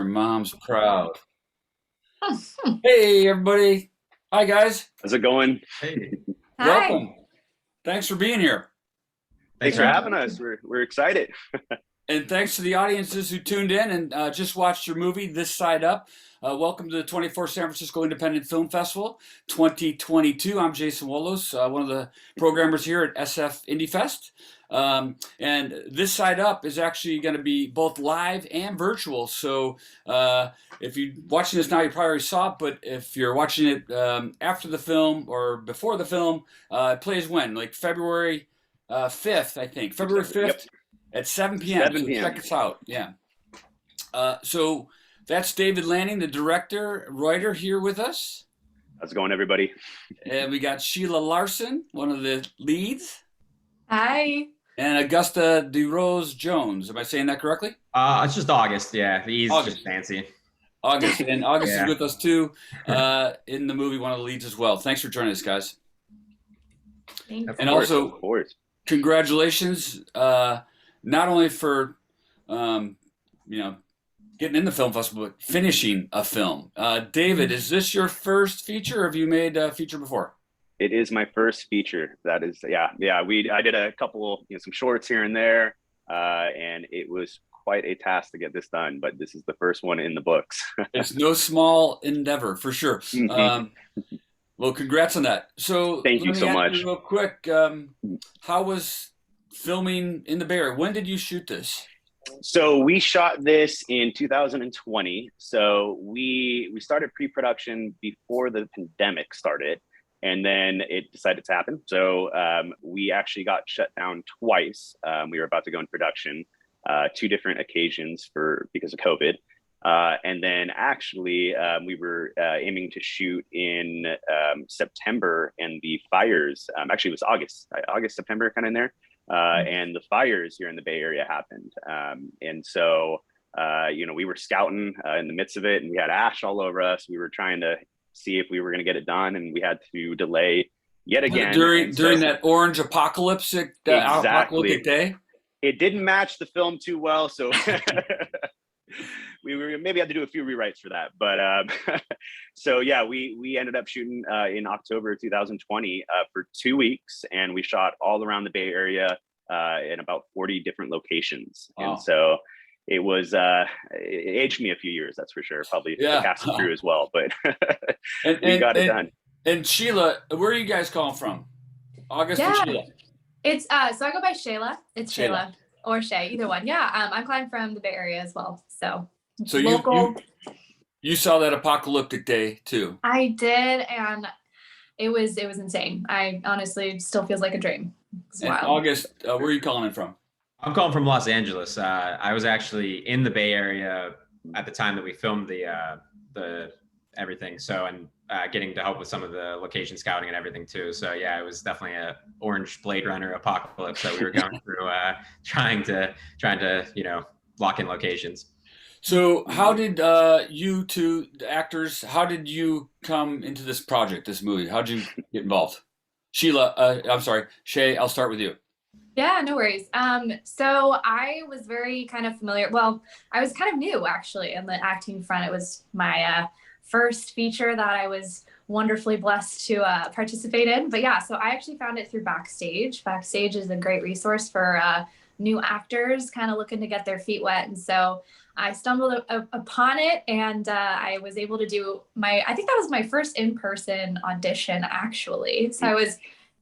Your mom's proud. Hey, everybody. Hi, guys. How's it going? Hey, Hi. Welcome. Thanks for being here. Thanks thanks for for Thank having you. us. We're excited. And thanks to the audiences who tuned in and just watched your movie, This Side Up. Welcome to the 24th San Francisco Independent Film Festival 2022. I'm Jason Wolos, one of the programmers here at SF Indie Fest. And This Side Up is actually going to be both live and virtual. So if you're watching this now, you probably already saw it. But if you're watching it after the film or before the film, it plays when? Like February 5th, I think. February Yep, 5th at 7 p.m. 7 So p.m. check us out. Yeah. So that's David Lanning, the director, writer, here with us. How's it going, everybody? And we got Sheila Larson, one of the leads, Hi. and Augusta DeRose Jones. Am I saying that correctly? it's just August. Yeah, he's August. just fancy. August. And August is Yeah. with us too in the movie, one of the leads as well. Thanks for joining us, guys. Thanks. Of And course. also, Of course. congratulations, not only for, you know, getting in the film festival, but finishing a film. David, is this your first feature, or have you made a feature before? It is my first feature. That is, yeah. I did a couple, some shorts here and there, and it was quite a task to get this done. But this is the first one in the books. It's no small endeavor, for sure. Well, congrats on that. So Thank let you me so ask much. you real quick, how was filming in the Bay Area? When did you shoot this? So we shot this in 2020. So we started pre-production before the pandemic started, and then it decided to happen. So we actually got shut down twice. We were about to go in production, two different occasions because of COVID. And then actually, we were aiming to shoot in September, and the fires, actually it was August, September, kind of in there. And the fires here in the Bay Area happened. And so, we were scouting in the midst of it, and we had ash all over us. We were trying to see if we were going to get it done, and we had to delay yet again. During that orange apocalyptic Exactly. day? It didn't match the film too well, so we were maybe had to do a few rewrites for that. But so yeah, we ended up shooting in October 2020 for 2 weeks, and we shot all around the Bay Area in about 40 different locations. Wow. And so it was it aged me a few years, that's for sure. Probably the Yeah. cast and crew as well, but And, we and, got it and, done. and Sheila, where are you guys calling from? August and Yeah. Sheila. It's so I go by Shayla. It's Shayla. Shayla or Shay, either one. Yeah. I'm calling from the Bay Area as well. So So local. you saw that apocalyptic day too. I did, and it was insane. I honestly still feels like a dream. It's And wild. August, where are you calling in from? I'm calling from Los Angeles. I was actually in the Bay Area at the time that we filmed the everything. So and getting to help with some of the location scouting and everything too. So yeah, it was definitely a orange Blade Runner apocalypse that we were going through, trying to lock in locations. So how did you two, the actors, how did you come into this project, this movie? How did you get involved? Sheila, I'm sorry, Shay, I'll start with you. Yeah, no worries. So I was very kind of familiar. Well, I was kind of new actually in the acting front. It was my first feature that I was wonderfully blessed to participate in. But yeah, so I actually found it through Backstage. Backstage is a great resource for new actors kind of looking to get their feet wet. And so I stumbled upon it, and I was able to do I think that was my first in-person audition actually. So I was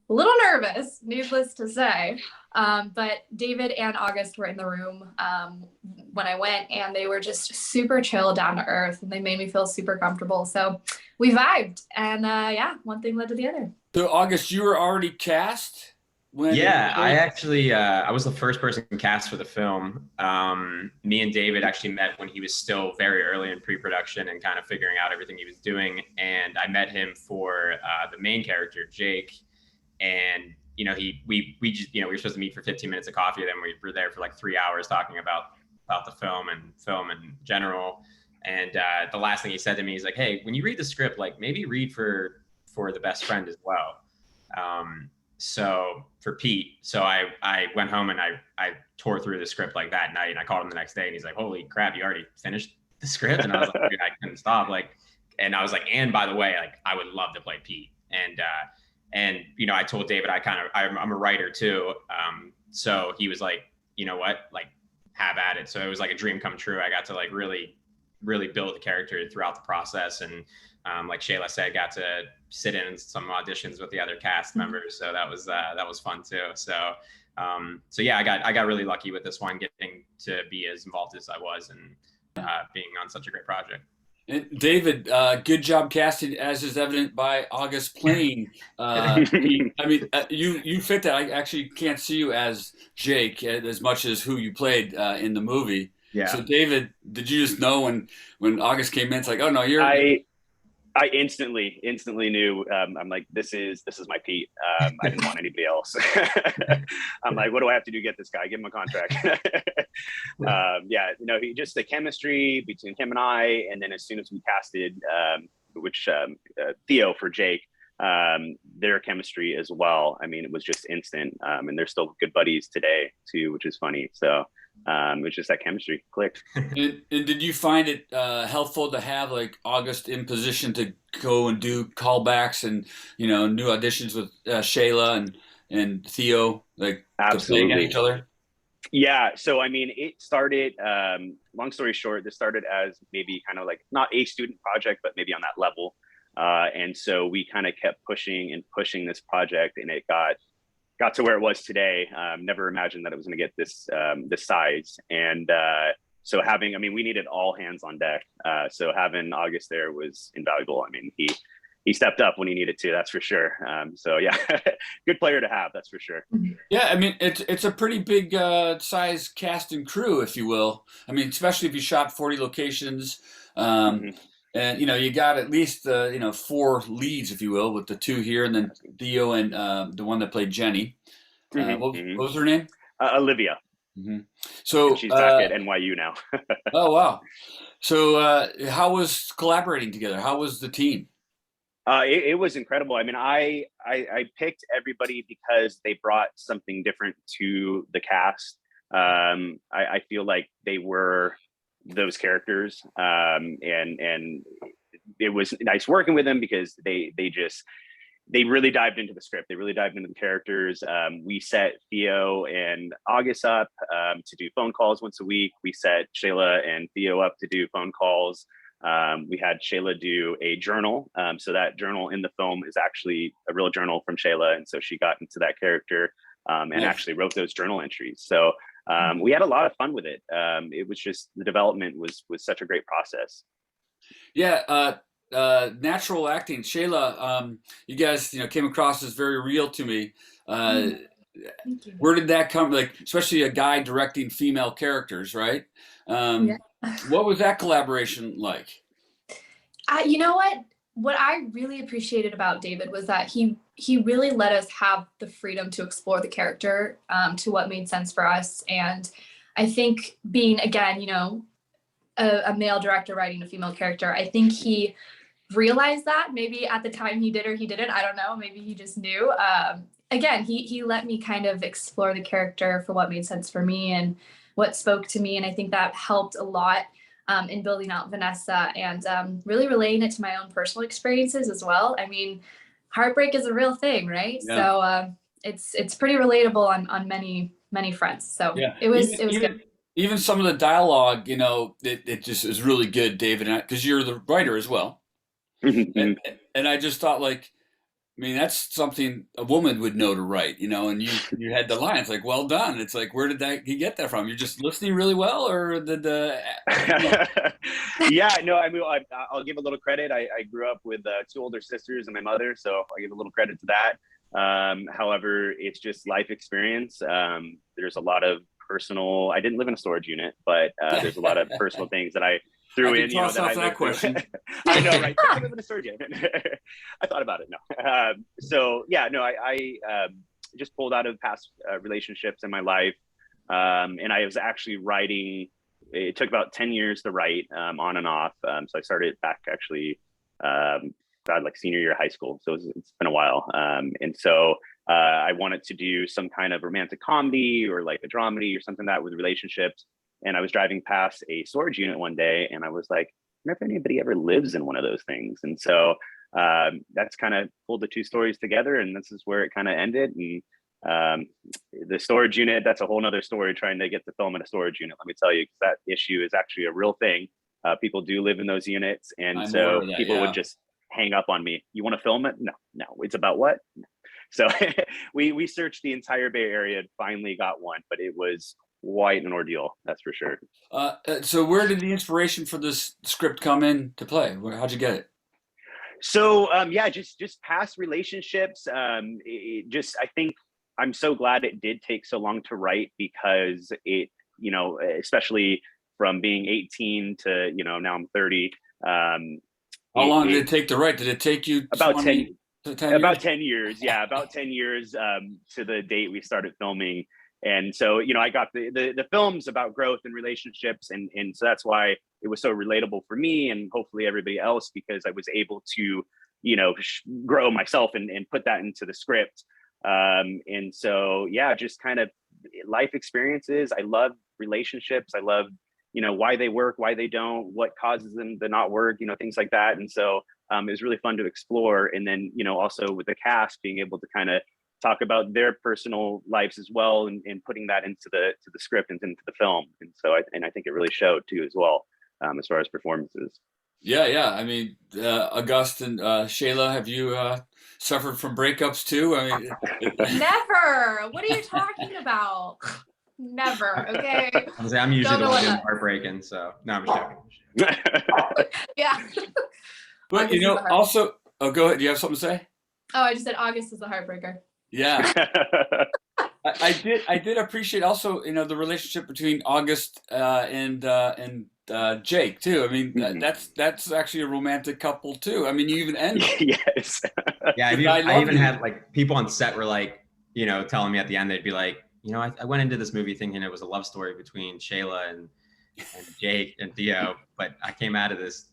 a little nervous, needless to say. But David and August were in the room when I went, and they were just super chill, down to earth, and they made me feel super comfortable. So we vibed, and yeah, one thing led to the other. So August, you were already cast when? Yeah, I actually I was the first person cast for the film. Me and David actually met when he was still very early in pre-production and kind of figuring out everything he was doing. And I met him for the main character, Jake. And we just we were supposed to meet for 15 minutes of coffee. Then we were there for like 3 hours talking about the film in general. And the last thing he said to me is like, "Hey, when you read the script, like maybe read for the best friend as well." So for Pete, so I went home and I tore through the script like that night, and I called him the next day, and he's like, "Holy crap, you already finished the script, and I was like, dude, I couldn't stop. Like, and I was like, and by the way, like, I would love to play Pete. And you know, I told David I'm a writer too. So he was like, you know what, like, have at it. So it was like a dream come true. I got to like really build the character throughout the process, and like Shayla said, got to sit in some auditions with the other cast members. So that was fun too. So yeah, I got really lucky with this one, getting to be as involved as I was, and being on such a great project. And David, good job casting, as is evident by August playing. I mean, you fit that. I actually can't see you as Jake as much as who you played in the movie. Yeah. So, David, did you just know when August came in? It's like, oh no, I instantly knew. I'm like, this is my Pete. I didn't want anybody else. I'm like, what do I have to do to get this guy? Give him a contract. Yeah, you know, just the chemistry between him and I, and then as soon as we casted, Theo for Jake, their chemistry as well. I mean, it was just instant, and they're still good buddies today too, which is funny. So. It was just that chemistry clicked. And did you find it helpful to have like August in position to go and do callbacks and, you know, new auditions with Shayla and Theo, like Absolutely. to play against each other? Yeah. So, I mean, it started, long story short, this started as maybe kind of like not a student project, but maybe on that level. And so we kind of kept pushing this project, and it got to where it was today. Never imagined that it was going to get this size. And so we needed all hands on deck. So having August there was invaluable. I mean, he stepped up when he needed to, that's for sure. So yeah, good player to have, that's for sure. Yeah, I mean, it's a pretty big size cast and crew, if you will. I mean, especially if you shot 40 locations. And, you know, you got at least, 4 leads, if you will, with the 2 here, and then Theo and the one that played Jenny. What was her name? Olivia. So and she's back at NYU now. Oh, wow. So how was collaborating together? How was the team? It was incredible. I mean, I picked everybody because they brought something different to the cast. I feel like they were those characters, and it was nice working with them because they really dived into the script. They really dived into the characters. We set Theo and August up to do phone calls once a week. We set Shayla and Theo up to do phone calls. We had Shayla do a journal. So that journal in the film is actually a real journal from Shayla, and so she got into that character and actually wrote those journal entries. So we had a lot of fun with it. It was just, the development was such a great process. Yeah, natural acting. Shayla, you guys, came across as very real to me. Thank you. Where did that come? Like, especially a guy directing female characters, right? Yeah. What was that collaboration like? You know what? What I really appreciated about David was that he really let us have the freedom to explore the character to what made sense for us. And I think being, again, a male director writing a female character, I think he realized that maybe at the time he did or he didn't. I don't know. Maybe he just knew. Again, he let me kind of explore the character for what made sense for me and what spoke to me. And I think that helped a lot in building out Vanessa and really relaying it to my own personal experiences as well. I mean, heartbreak is a real thing, right? Yeah. So it's pretty relatable on many fronts. So yeah. it was good. Even some of the dialogue, it just is really good, David, because you're the writer as well. and I just thought, like, I mean, that's something a woman would know to write, and you had the lines, like, well done. It's like, where did you get that from? You're just listening really well, or did Yeah, no, I mean, I'll give a little credit. I grew up with 2 older sisters and my mother, so I'll give a little credit to that. However, it's just life experience. There's a lot of personal, I didn't live in a storage unit, but there's a lot of personal things that I threw in. That question. I know, right? I live in a storage unit. I thought about it. No. So yeah, no, I just pulled out of past relationships in my life. And I was actually writing, it took about 10 years to write on and off. So I started back actually, like senior year of high school. So it's been a while. And so I wanted to do some kind of romantic comedy or like a dramedy or something like that with relationships. And I was driving past a storage unit one day, and I was like, I wonder if anybody ever lives in one of those things. And so that's kind of pulled the two stories together, and this is where it kind of ended. And the storage unit, that's a whole nother story, trying to get the film in a storage unit, let me tell you, because that issue is actually a real thing. People do live in those units, and so people would just hang up on me. You want to film it? No, it's about what? No. So we searched the entire Bay Area and finally got one, but it was quite an ordeal, that's for sure. So where did the inspiration for this script come into play? How'd you get it? So just past relationships. I think I'm so glad it did take so long to write, because it, especially from being 18 to, now I'm 30. How long did it take to write? Did it take you about 10 about 10 years? Yeah, about 10 years to the date we started filming. And so, I got the films about growth and relationships. And so that's why it was so relatable for me, and hopefully everybody else, because I was able to, grow myself and put that into the script. And so, just kind of life experiences. I love relationships. I love, why they work, why they don't, what causes them to not work, things like that. And so it was really fun to explore. And then, also with the cast, being able to kind of talk about their personal lives as well, and putting that into the script and into the film. And so I think it really showed too as well, as far as performances. Yeah. I mean, August and Shayla, have you suffered from breakups too? I mean, Never. What are you talking about? Never. Okay. I'm usually the one who's heartbreaking, so no, I'm just joking. Yeah. But also, go ahead. Do you have something to say? Oh, I just said August is the heartbreaker. Yeah. I did appreciate also, the relationship between August and Jake too. I mean, that's actually a romantic couple too. I mean, you even end. Yes. Yeah, I even had like people on set were like, telling me at the end, they'd be like, I went into this movie thinking it was a love story between Shayla and Jake and Theo, but I came out of this,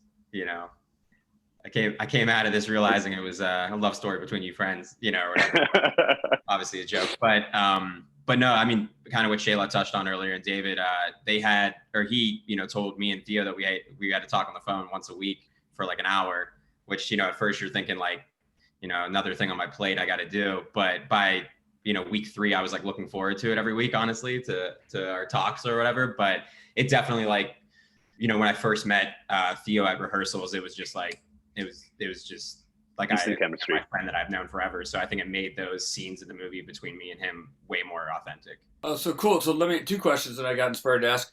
I came out of this realizing it was a love story between you friends, or whatever. Obviously a joke, but no, I mean, kind of what Shayla touched on earlier, and David, he, told me and Theo that we had to talk on the phone once a week for like an hour, which, at first you're thinking like, another thing on my plate I got to do, but by week 3, I was like looking forward to it every week, honestly, to our talks or whatever. But it definitely, like, when I first met Theo at rehearsals, it was just like, it was just like chemistry. My friend that I've known forever. So I think it made those scenes in the movie between me and him way more authentic. Oh, so cool. So let me, 2 questions that I got inspired to ask.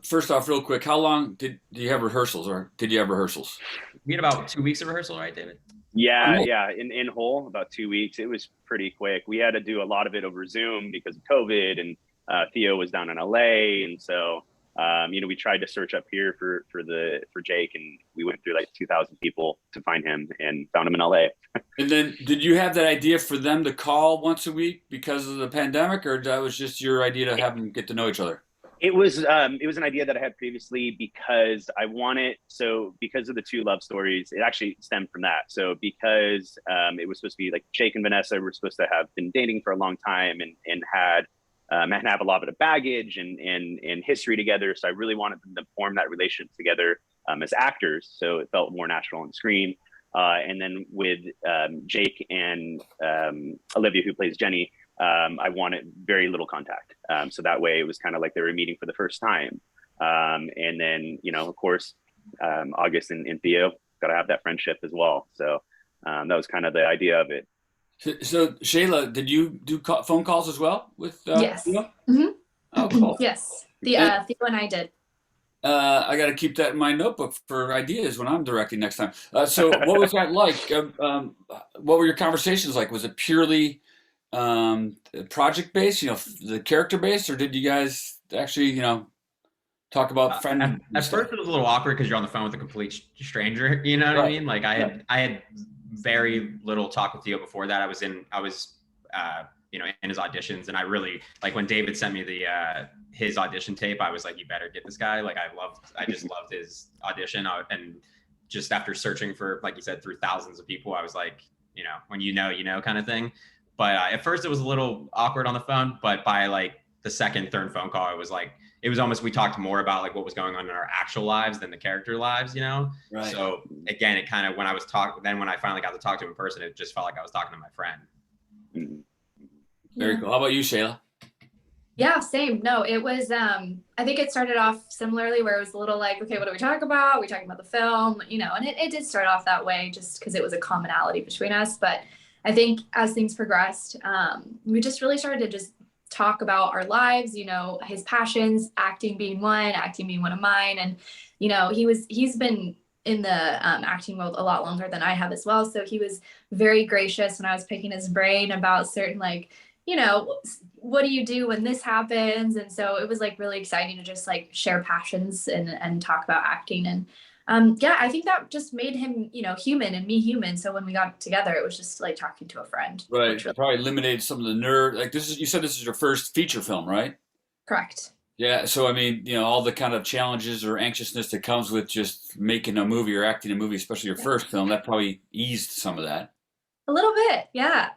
First off, real quick, how long do you have rehearsals, or did you have rehearsals? We had about 2 weeks of rehearsal, right, David? Yeah. In whole, about 2 weeks. It was pretty quick. We had to do a lot of it over Zoom because of COVID, and Theo was down in LA. And so, we tried to search up here for Jake, and we went through like 2,000 people to find him, and found him in LA. And then did you have that idea for them to call once a week because of the pandemic, or that was just your idea to have them get to know each other? It was an idea that I had previously, because I wanted, because of the 2 love stories, it actually stemmed from that. So because it was supposed to be like Jake and Vanessa were supposed to have been dating for a long time, and had have a lot of baggage and history together. So I really wanted them to form that relationship together as actors, so it felt more natural on screen. And then with Jake and Olivia, who plays Jenny, I wanted very little contact. So that way it was kind of like they were meeting for the first time. And then, of course, August and Theo got to have that friendship as well. So that was kind of the idea of it. So Shayla, did you do phone calls as well with Yes. Theo? Mm-hmm. Oh, cool. Yes. Theo and I did. I got to keep that in my notebook for ideas when I'm directing next time. So what was that like? What were your conversations like? Was it purely project-based, the character-based, or did you guys actually, talk about friend? At first it was a little awkward because you're on the phone with a complete stranger, you know what I mean? Like I had very little talk with Theo before that. I was in his auditions, and I really, like, when David sent me his audition tape, I was like, you better get this guy. Like I just loved his audition. And just after searching for, like you said, through thousands of people, I was like, when kind of thing. But at first it was a little awkward on the phone, but by like the second, third phone call, it was like, it was almost, we talked more about like what was going on in our actual lives than the character lives, you know? Right. So again, it kind of, when I finally got to talk to him in person, it just felt like I was talking to my friend. Mhm. Very cool. How about you, Shayla? Yeah, same. No, it was, I think it started off similarly where it was a little like, okay, what do we talk about? We talking about the film, you know, and it did start off that way just because it was a commonality between us. But I think as things progressed, we just really started to just talk about our lives, you know, his passions, acting being one of mine. And, you know, he's been in the acting world a lot longer than I have as well. So he was very gracious when I was picking his brain about certain, like, you know, what do you do when this happens? And so it was like really exciting to just like share passions and talk about acting. And yeah, I think that just made him, you know, human and me human. So when we got together, it was just like talking to a friend. Right. Really, Probably eliminated some of the nerd. Like you said this is your first feature film, right? correct. Yeah. So, I mean, you know, all the kind of challenges or anxiousness that comes with just making a movie or acting a movie, especially your first film, that probably eased some of that. A little bit. Yeah.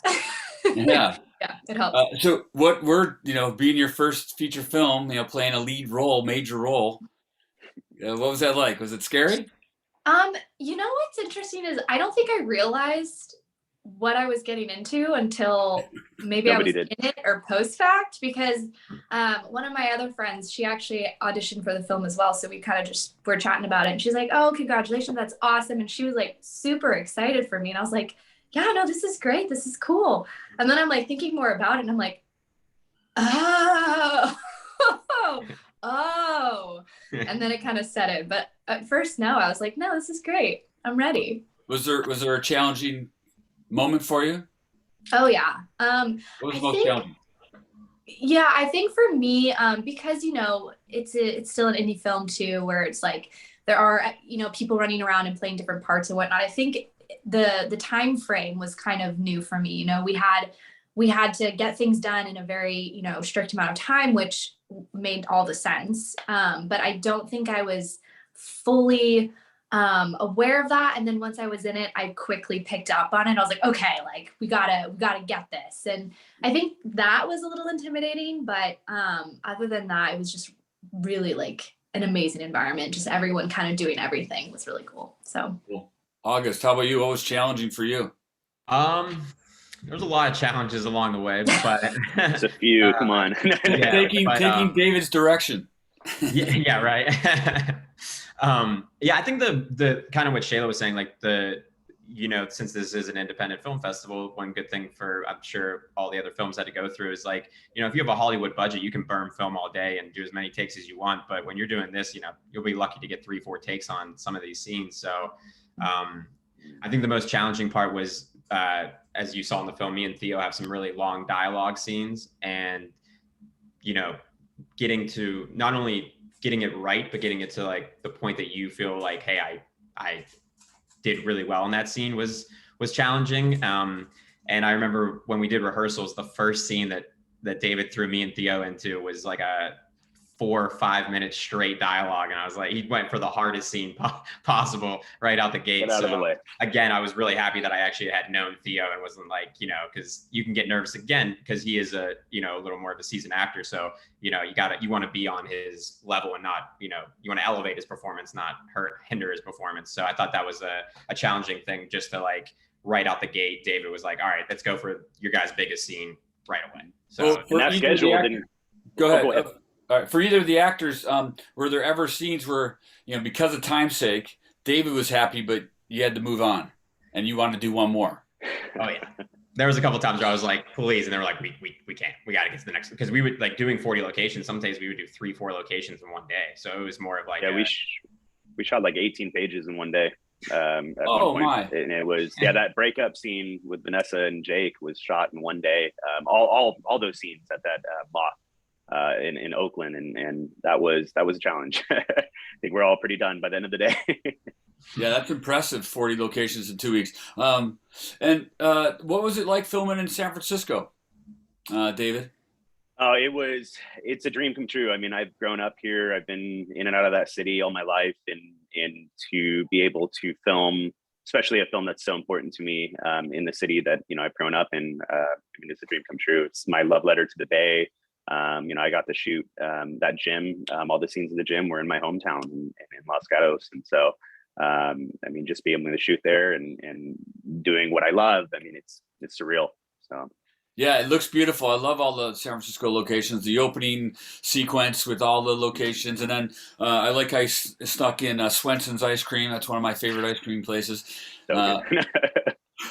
Yeah. Yeah, it helps. So what were, you know, being your first feature film, you know, playing a lead role, major role, what was that like? Was it scary? You know what's interesting is I don't think I realized what I was getting into until maybe I was Nobody did. in it or post fact because one of my other friends, she actually auditioned for the film as well. So we kind of just were chatting about it and she's like, oh, congratulations, that's awesome. And she was like super excited for me. And I was like, yeah, no, this is great. This is cool. And then I'm like thinking more about it and I'm like, oh, oh. And then it kind of set in. But at first, no, I was like, no, this is great. I'm ready. Was there a challenging moment for you? Oh yeah. What was I the most think, challenging? yeah, I think for me, because you know, it's still an indie film too, where it's like there are, you know, people running around and playing different parts and whatnot. I think the time frame was kind of new for me. You know, we had to get things done in a very, you know, strict amount of time, which made all the sense. But I don't think I was fully aware of that. And then once I was in it, I quickly picked up on it. I was like, okay, like we gotta get this. And I think that was a little intimidating, but other than that, it was just really like an amazing environment. Just everyone kind of doing everything was really cool. So Cool. August, how about you? What was challenging for you? There was a lot of challenges along the way, but It's a few. Come on. Yeah, taking David's direction. yeah, right. Yeah, I think the kind of what Shayla was saying, like you know, since this is an independent film festival, one good thing for, I'm sure all the other films had to go through is like, you know, if you have a Hollywood budget, you can burn film all day and do as many takes as you want. But when you're doing this, you know, you'll be lucky to get 3-4 takes on some of these scenes. So I think the most challenging part was, as you saw in the film, me and Theo have some really long dialogue scenes, and, you know, getting to not only getting it right, but getting it to like the point that you feel like, hey, I did really well in that scene was challenging. And I remember when we did rehearsals, the first scene that David threw me and Theo into was like a 4 or 5 minute straight dialogue. And I was like, he went for the hardest scene possible right out the gate. Get out of the way. Again, I was really happy that I actually had known Theo and wasn't like, you know, because you can get nervous again because he is a, you know, a little more of a seasoned actor. So, you know, you want to be on his level and not, you know, you want to elevate his performance, not hinder his performance. So I thought that was a challenging thing, just to like right out the gate. David was like, all right, let's go for your guys' biggest scene right away. So Well, And that schedule didn't. Go ahead. Go ahead. All right. For either of the actors, were there ever scenes where, you know, because of time's sake, David was happy, but you had to move on and you wanted to do one more? Oh yeah. There was a couple times where I was like, please. And they were like, we can't, we got to get to the next, because we would like doing 40 locations. Some days we would do 3-4 locations in one day. So it was more of like, Yeah, we shot like 18 pages in one day. At Oh, one my. point. And it was, yeah, that breakup scene with Vanessa and Jake was shot in one day. All those scenes at that lot in Oakland, and that was a challenge. I think we're all pretty done by the end of the day. Yeah, that's impressive. 40 locations in 2 weeks. And what was it like filming in San Francisco, David? It's a dream come true. I mean, I've grown up here. I've been in and out of that city all my life, and to be able to film, especially a film that's so important to me, in the city that, you know, I've grown up in, I mean, it's a dream come true. It's my love letter to the Bay. I got to shoot that gym. All the scenes of the gym were in my hometown in Los Gatos. And so, just being able to shoot there and doing what I love, it's surreal. So. Yeah, it looks beautiful. I love all the San Francisco locations. The opening sequence with all the locations, and then I like how you snuck in Swenson's ice cream. That's one of my favorite ice cream places. So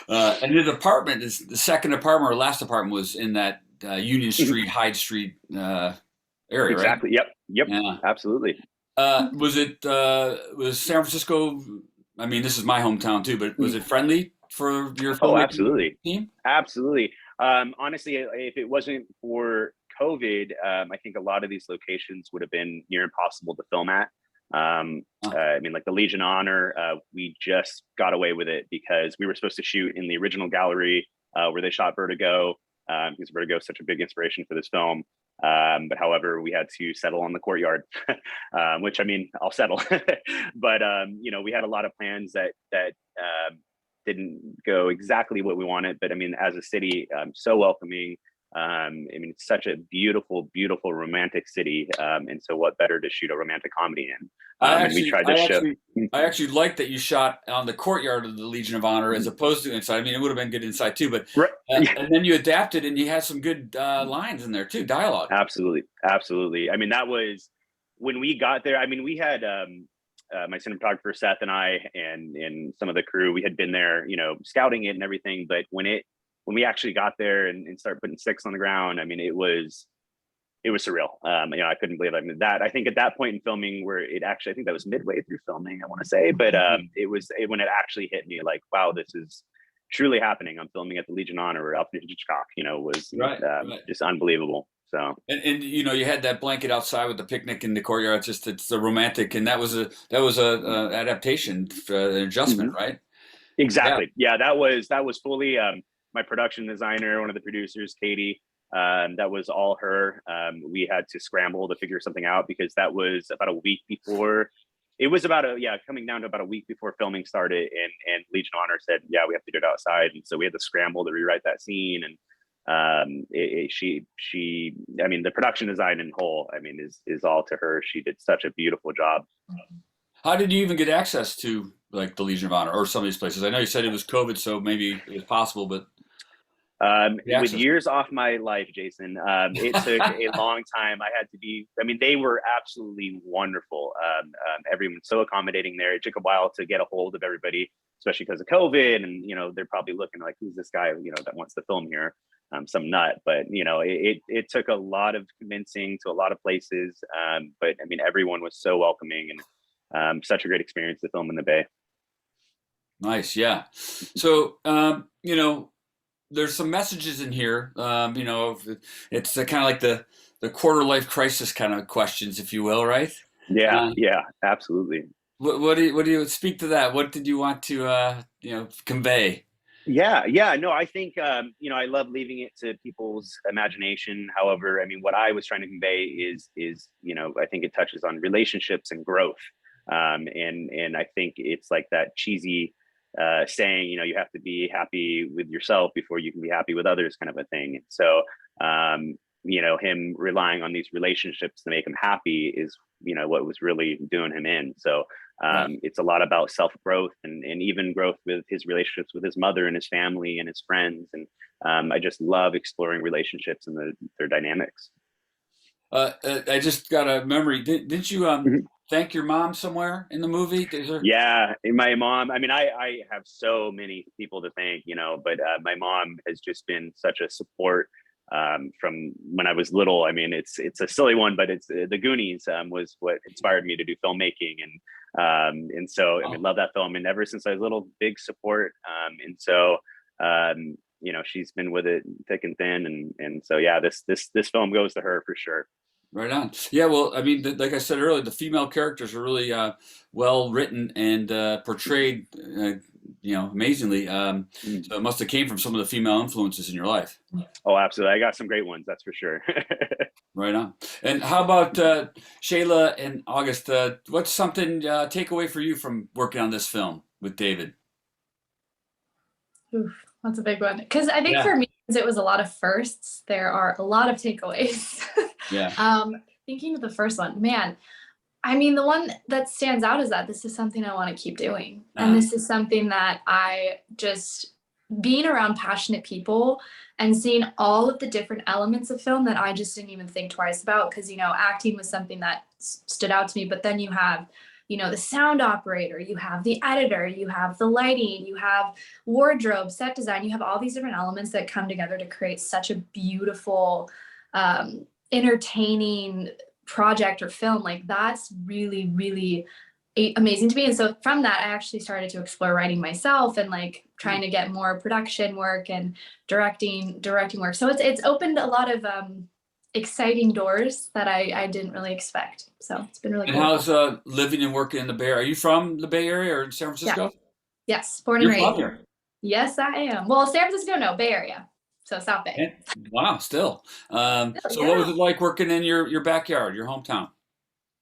And his apartment is the second apartment or last apartment was in that Union Street, Hyde Street area, exactly. right? Yep. Yeah. Absolutely. Was San Francisco? I mean, this is my hometown too, but was it friendly for your filmmaking absolutely. team? Absolutely. Honestly, if it wasn't for COVID, I think a lot of these locations would have been near impossible to film at. Like the Legion of Honor, we just got away with it because we were supposed to shoot in the original gallery where they shot Vertigo, because Vertigo is such a big inspiration for this film. But however, we had to settle on the courtyard, which I'll settle. But we had a lot of plans that didn't go exactly what we wanted. But as a city, so welcoming. It's such a beautiful, beautiful romantic city. And so what better to shoot a romantic comedy in? I actually like that you shot on the courtyard of the Legion of Honor as opposed to inside. It would have been good inside too, but right. And then you adapted and you had some good lines in there too, dialogue. Absolutely. That was when we got there. We had my cinematographer Seth and I and some of the crew. We had been there, scouting it and everything. But when we actually got there and started putting sticks on the ground, it was surreal. I couldn't believe that. I think at that point in filming where I think that was midway through filming, I want to say, but it was when it actually hit me like, wow, this is truly happening. I'm filming at the Legion of Honor where Alfred Hitchcock, was right. Just unbelievable. So and you had that blanket outside with the picnic in the courtyard. It's a romantic, and that was a adaptation, an adjustment, mm-hmm. right? Exactly. Yeah, that was fully my production designer, one of the producers, Katie. That was all her. We had to scramble to figure something out because that was about a week before. It was coming down to about a week before filming started, and Legion of Honor said, "Yeah, we have to do it outside," and so we had to scramble to rewrite that scene. And the production design in whole, is all to her. She did such a beautiful job. How did you even get access to like the Legion of Honor or some of these places? I know you said it was COVID, so maybe it was possible, but with years off my life, Jason, it took a long time. I had to be. They were absolutely wonderful. Everyone's so accommodating there. It took a while to get a hold of everybody, especially because of COVID, and they're probably looking like, who's this guy, that wants to film here. Some nut, but it took a lot of convincing to a lot of places. But everyone was so welcoming and such a great experience to film in the Bay. Nice, yeah. So there's some messages in here. It's kind of like the quarter life crisis kind of questions, if you will, right? Yeah, absolutely. What do you speak to that? What did you want to convey? Yeah. No, I think, I love leaving it to people's imagination. However, what I was trying to convey is, I think it touches on relationships and growth. And I think it's like that cheesy saying, you have to be happy with yourself before you can be happy with others kind of a thing. So, him relying on these relationships to make him happy is, what was really doing him in. So, it's a lot about self-growth and even growth with his relationships with his mother and his family and his friends. And I just love exploring relationships and their dynamics. I just got a memory. Didn't you thank your mom somewhere in the movie? Yeah, my mom. I have so many people to thank, but my mom has just been such a support from when I was little. It's a silly one, but it's the Goonies was what inspired me to do filmmaking, and so love that film. And ever since I was little, big support. And so she's been with it thick and thin, and so yeah, this film goes to her for sure. Right on. Yeah, well, like I said earlier, the female characters are really well written and portrayed, amazingly. So it must have came from some of the female influences in your life. Oh, absolutely. I got some great ones, that's for sure. Right on. And how about Shayla and August? What's something takeaway for you from working on this film with David? Oof, that's a big one. Because I think for me, it was a lot of firsts. There are a lot of takeaways. Yeah. Thinking of the first one, man, I mean, the one that stands out is that this is something I want to keep doing. And this is something that I just, being around passionate people and seeing all of the different elements of film that I just didn't even think twice about. Because, you know, acting was something that stood out to me. But then you have, you know, the sound operator, you have the editor, you have the lighting, you have wardrobe, set design, you have all these different elements that come together to create such a beautiful, entertaining project or film. Like that's really, really amazing to me. And so from that, I actually started to explore writing myself and like trying to get more production work and directing work. So it's opened a lot of exciting doors that I didn't really expect. So it's been really And cool. how's living and working in the Bay Area? Are you from the Bay Area or in San Francisco? Yeah. Yes, born and You're raised. from here. Yes, I am. Well, San Francisco, no, Bay Area. So South Bay. Wow, still. So yeah. what was it like working in your backyard, your hometown?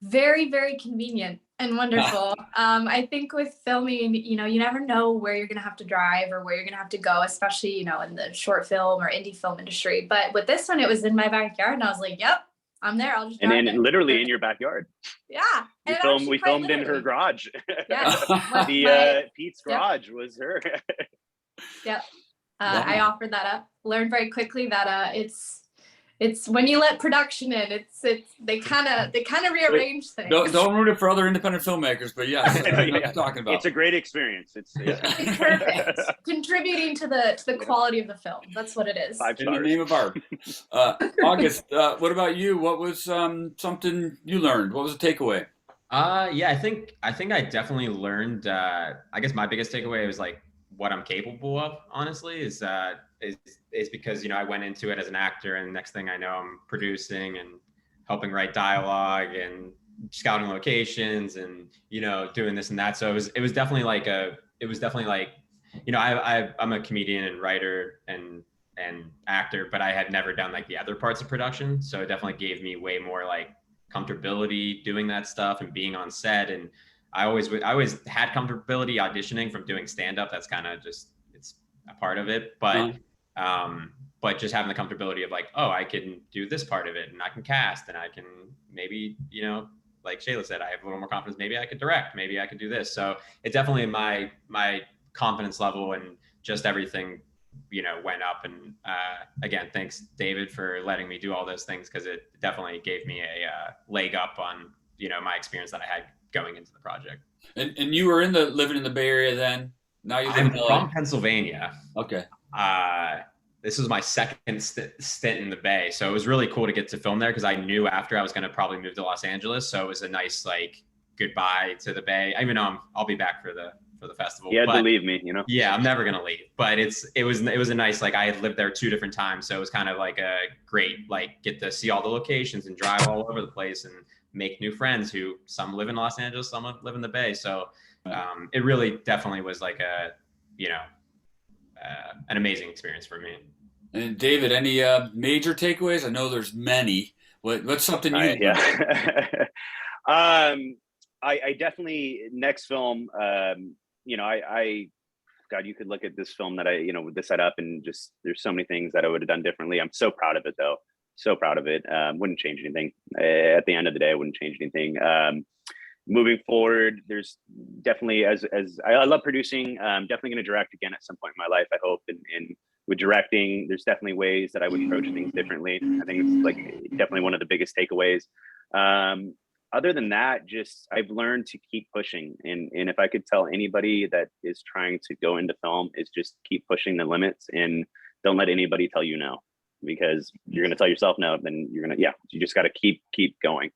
Very, very convenient and wonderful. I think with filming, you know, you never know where you're going to have to drive or where you're going to have to go, especially, you know, in the short film or indie film industry. But with this one, it was in my backyard and I was like, yep, I'm there. I'll just drive and then literally in your backyard. Yeah. We filmed in her garage. Yeah. Pete's garage was her. Yep. Wow. I offered that up. Learned very quickly that it's when you let production in, they kind of rearrange things. Don't ruin it for other independent filmmakers, but yeah, I know what you're talking about. It's a great experience. It's perfect. Contributing to the quality of the film. That's what it is. 5 stars. In the name of art. August, what about you? What was something you learned? What was a takeaway? Yeah, I think I definitely learned. I guess my biggest takeaway was like what I'm capable of. Honestly, is because, you know, I went into it as an actor, and next thing I know, I'm producing and helping write dialogue and scouting locations and, you know, doing this and that. So it was definitely like you know, I'm a comedian and writer and actor, but I had never done like the other parts of production. So it definitely gave me way more like comfortability doing that stuff and being on set. And I always had comfortability auditioning from doing stand-up. That's kind of just, it's a part of it. But just having the comfortability of like, oh, I can do this part of it and I can cast and I can maybe, you know, like Shayla said, I have a little more confidence. Maybe I could direct, maybe I could do this. So it definitely, my confidence level and just everything, you know, went up. And again, thanks David for letting me do all those things, because it definitely gave me a leg up on, you know, my experience that I had going into the project. And you were living in the Bay Area then? Now you live in LA? From Pennsylvania. Okay. This was my second stint in the Bay, so it was really cool to get to film there, because I knew after I was going to probably move to Los Angeles, so it was a nice like goodbye to the Bay. Even though I'll be back for the festival. You had to leave me, you know. Yeah, I'm never gonna leave. But it was a nice, like, I had lived there 2 different times, so it was kind of like a great, like, get to see all the locations and drive all over the place and make new friends who some live in Los Angeles, some live in the Bay. So it really definitely was like a, you know, an amazing experience for me. And David, any major takeaways? I know there's many. What's something you? I definitely, next film, you know, God, you could look at this film that I, you know, with the setup, and just, there's so many things that I would have done differently. I'm so proud of it though. So proud of it. Wouldn't change anything. At the end of the day, I wouldn't change anything. Moving forward, there's definitely, as I love producing, definitely going to direct again at some point in my life, I hope. And with directing, there's definitely ways that I would approach things differently. I think it's like definitely one of the biggest takeaways. Other than that, just, I've learned to keep pushing. And if I could tell anybody that is trying to go into film, is just keep pushing the limits and don't let anybody tell you no, because you're going to tell yourself no, then you just got to keep going.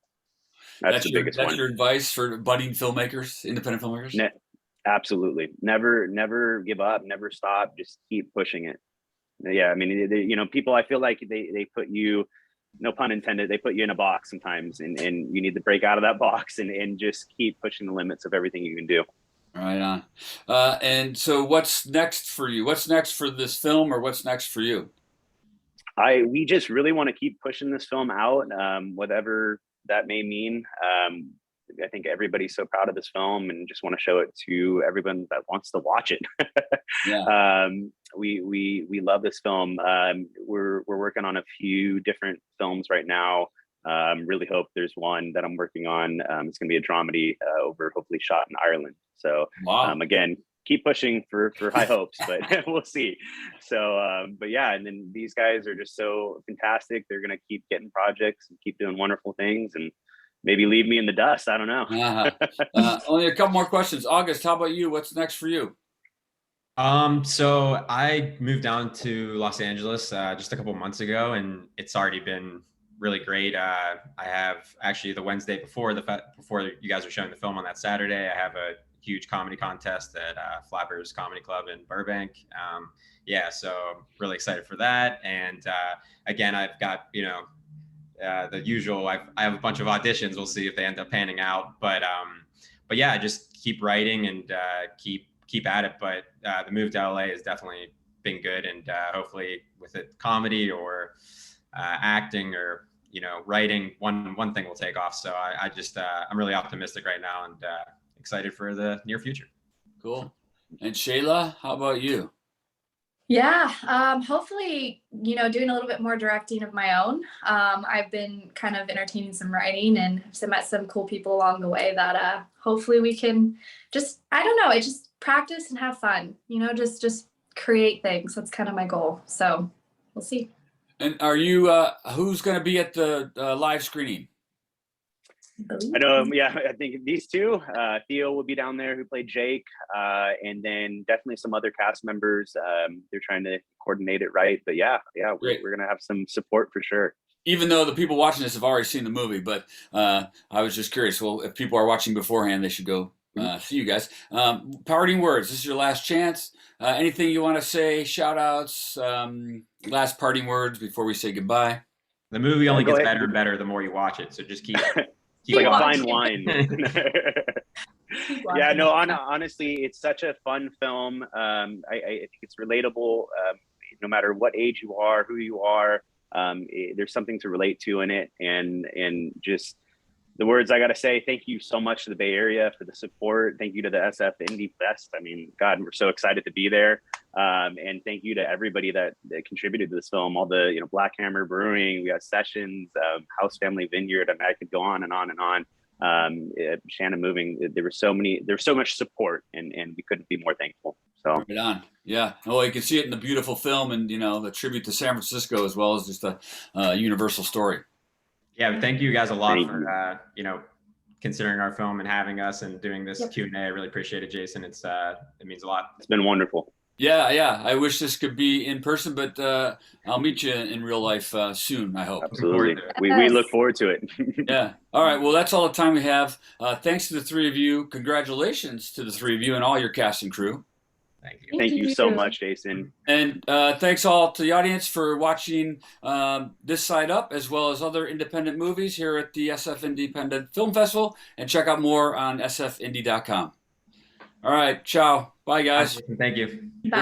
That's the biggest one. That's your advice for budding filmmakers, independent filmmakers? Absolutely. Never give up, never stop, just keep pushing it. Yeah, I mean, you know, people, I feel like they put you, no pun intended, they put you in a box sometimes, and you need to break out of that box and just keep pushing the limits of everything you can do. Right on. And so what's next for you? What's next for this film, or what's next for you? We just really want to keep pushing this film out, whatever that may mean. I think everybody's so proud of this film and just want to show it to everyone that wants to watch it. Yeah. We love this film. We're working on a few different films right now. Really hope there's one that I'm working on. It's going to be a dramedy hopefully shot in Ireland. So Wow. again, keep pushing for high hopes, but we'll see. So, but yeah, and then these guys are just so fantastic. They're going to keep getting projects and keep doing wonderful things and maybe leave me in the dust. I don't know. Only a couple more questions. August, how about you? What's next for you? So I moved down to Los Angeles just a couple of months ago, and it's already been really great. I have actually the Wednesday before before you guys are showing the film on that Saturday, I have a huge comedy contest at Flappers Comedy Club in Burbank. Yeah, so I'm really excited for that. And again, I've got the usual. I have a bunch of auditions. We'll see if they end up panning out. But yeah, I just keep writing and keep at it. But the move to LA has definitely been good, and hopefully with it comedy or acting or writing, one thing will take off. So I'm really optimistic right now and excited for the near future. Cool. And Shayla, how about you? Yeah, hopefully, doing a little bit more directing of my own. I've been kind of entertaining some writing and have met some cool people along the way that hopefully we can just practice and have fun, just create things. That's kind of my goal. So we'll see. And are you, who's going to be at the live screening? I know, yeah, I think these two, Theo will be down there, who played Jake, and then definitely some other cast members. They're trying to coordinate it right, but yeah, we're going to have some support for sure. Even though the people watching this have already seen the movie, but I was just curious. Well, if people are watching beforehand, they should go see you guys. Parting words. This is your last chance. Anything you want to say? Shout outs, last parting words before we say goodbye. The movie only gets better and better the more you watch it. So just keep like a fine wine. Yeah, no, honestly, it's such a fun film. I think it's relatable. No matter what age you are, who you are, there's something to relate to in it. And just the words I got to say, thank you so much to the Bay Area for the support. Thank you to the SF Indie Fest. I mean, God, we're so excited to be there. And thank you to everybody that contributed to this film. All the, Black Hammer Brewing, we got Sessions, House Family Vineyard. I mean, I could go on and on and on. Shannon Moving, there was so much support, and we couldn't be more thankful. So right on. Yeah. Well, you can see it in the beautiful film, and the tribute to San Francisco, as well as just a universal story. Yeah, but thank you guys a lot for considering our film and having us and doing this Q&A. I really appreciate it, Jason. It means a lot. It's been wonderful. Yeah. I wish this could be in person, but I'll meet you in real life soon, I hope. Absolutely. We look forward to it. Yeah. All right. Well, that's all the time we have. Thanks to the three of you. Congratulations to the three of you and all your cast and crew. Thank you. Thank you so much, Jason. And thanks all to the audience for watching This Side Up, as well as other independent movies here at the SF Independent Film Festival. And check out more on sfindie.com. All right. Ciao. Bye, guys. Thank you. Bye.